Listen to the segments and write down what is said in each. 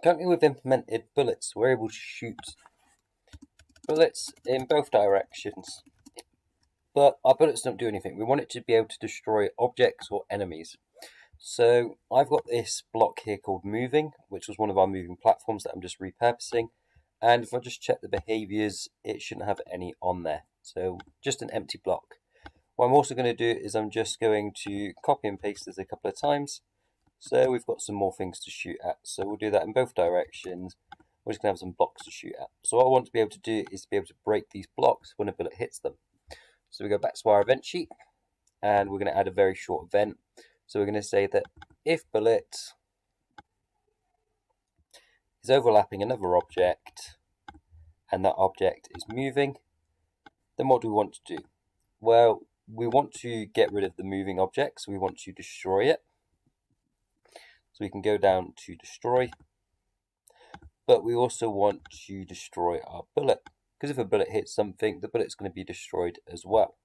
Currently we've implemented bullets. We're able to shoot bullets in both directions. But our bullets don't do anything. We want it to be able to destroy objects or enemies. So I've got this block here called moving, which was one of our moving platforms that I'm just repurposing. And if I just check the behaviors, it shouldn't have any on there. So just an empty block. What I'm also going to do is I'm just going to copy and paste this a couple of times. So we've got some more things to shoot at. So we'll do that in both directions. We're just going to have some blocks to shoot at. So what I want to be able to do is to be able to break these blocks when a bullet hits them. So we go back to our event sheet and we're going to add a very short event. So we're going to say that if bullet is overlapping another object and that object is moving, then what do we want to do? Well, we want to get rid of the moving object, so we want to destroy it. So we can go down to destroy, but we also want to destroy our bullet, because if a bullet hits something, the bullet's going to be destroyed as well.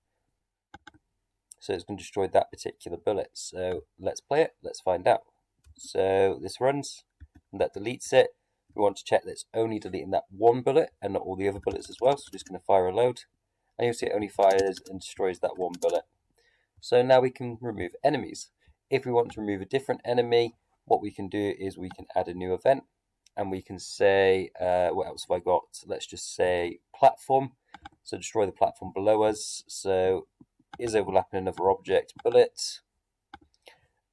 So it's going to destroy that particular bullet. So let's play it, let's find out. So this runs, and that deletes it. We want to check that it's only deleting that one bullet and not all the other bullets as well. So we're just going to fire a load, and you'll see it only fires and destroys that one bullet. So now we can remove enemies. If we want to remove a different enemy, what we can do is we can add a new event, and we can say, what else have I got? Let's just say platform. So destroy the platform below us. So is overlapping another object bullet.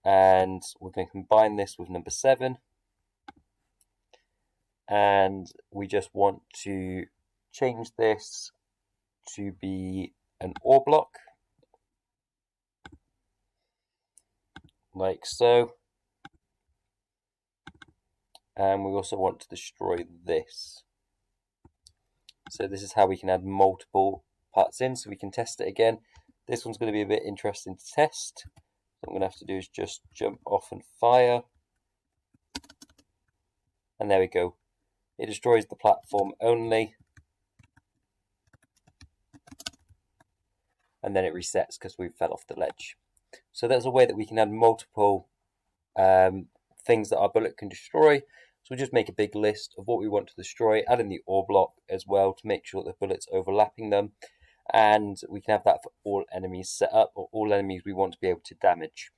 And we're going to combine this with number 7. And we just want to change this to be an OR block, like so. And we also want to destroy this. So this is how we can add multiple parts in, so we can test it again. This one's going to be a bit interesting to test. What I'm going to have to do is just jump off and fire. And there we go. It destroys the platform only. And then it resets because we fell off the ledge. So that's a way that we can add multiple things that our bullet can destroy. So we just make a big list of what we want to destroy, add in the OR block as well to make sure that the bullet's overlapping them. And we can have that for all enemies set up, or all enemies we want to be able to damage.